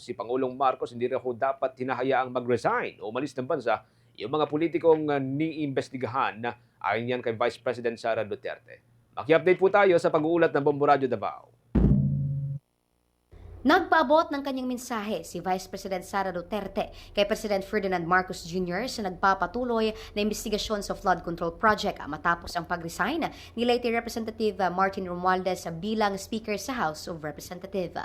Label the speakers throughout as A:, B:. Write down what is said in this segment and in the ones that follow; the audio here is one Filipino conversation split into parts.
A: Si Pangulong Marcos hindi raw dapat hinahayaang mag-resign o umalis ng bansa yung mga politikong niimbestigahan na ayon yan kay Vice President Sara Duterte. Maki-update po tayo sa pag-uulat ng Bombo Radio Davao.
B: Nagpaabot ng kanyang mensahe si Vice President Sara Duterte kay President Ferdinand Marcos Jr. sa nagpapatuloy na investigasyon sa flood control project matapos ang pag-resign ni late Representative Martin Romualdez bilang Speaker sa House of Representatives.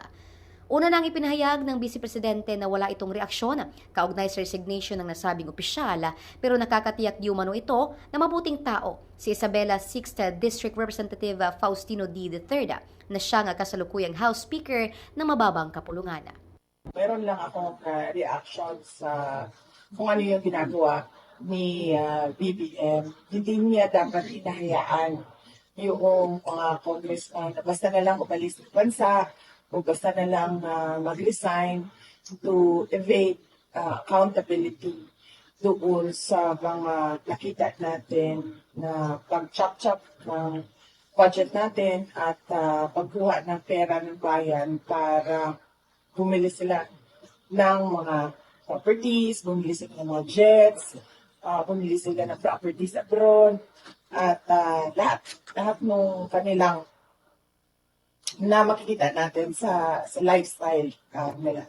B: Una nang ipinahayag ng Vice Presidente na wala itong reaksyon kaugnay sa resignation ng nasabing opisyal, pero nakakatiyak di umano ito na mabuting tao si Isabela 6th District Representative Faustino D. III na siya nga kasalukuyang House Speaker na mababang kapulungan.
C: Meron lang akong reaction sa kung ano yung ginagawa ni BBM. Hindi niya dapat hinahayaan yung mga congressman na basta na lang umalis ng bansa o basta na lang mag-resign to evade accountability doon sa mga nakita natin na pag-chop-chop ng budget natin at pagkuha ng pera ng bayan para bumili sila ng mga properties, bumili sila ng mga jets, bumili sila ng properties abroad, at lahat ng kanilang na makikita natin sa lifestyle nila.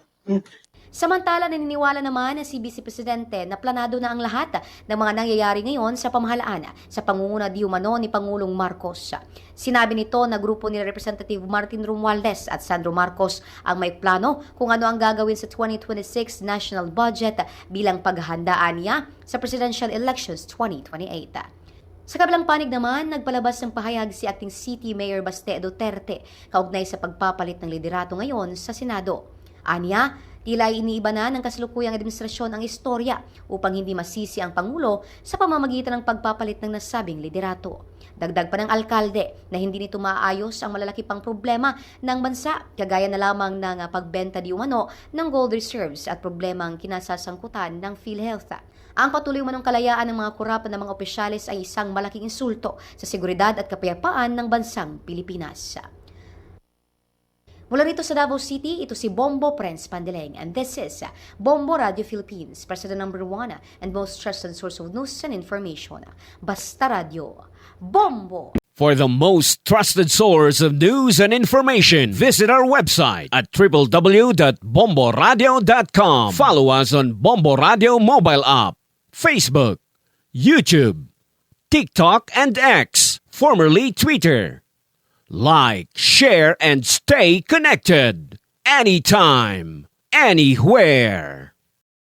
B: Samantala, naniniwala naman si Vice Presidente na planado na ang lahat ng mga nangyayari ngayon sa pamahalaan sa pangunguna di umano ni Pangulong Marcos. Sinabi nito na grupo ni Representative Martin Romualdez at Sandro Marcos ang may plano kung ano ang gagawin sa 2026 national budget bilang paghahandaan niya sa presidential elections 2028. Sa kabilang panig naman, nagpalabas ng pahayag si Acting City Mayor Baste Duterte kaugnay sa pagpapalit ng liderato ngayon sa Senado. Anya, tila iniiba na ng kasalukuyang administrasyon ang istorya upang hindi masisi ang Pangulo sa pamamagitan ng pagpapalit ng nasabing liderato. Dagdag pa ng alkalde na hindi nito maayos ang malalaki pang problema ng bansa, kagaya na lamang ng pagbenta di umano ng gold reserves at problemang kinasasangkutan ng PhilHealth. Ang patuloy manong kalayaan ng mga korap na mga opisyalis ay isang malaking insulto sa seguridad at kapayapaan ng bansang Pilipinas. Mula rito sa Davao City, ito si Bombo Prince Pandileng, and this is Bombo Radio Philippines, President number 1 and most trusted source of news and information. Basta Radio, Bombo!
D: For the most trusted source of news and information, visit our website at www.bomboradio.com. Follow us on Bombo Radio mobile app, Facebook, YouTube, TikTok, and X, formerly Twitter. Like, share, and stay connected. Anytime, anywhere.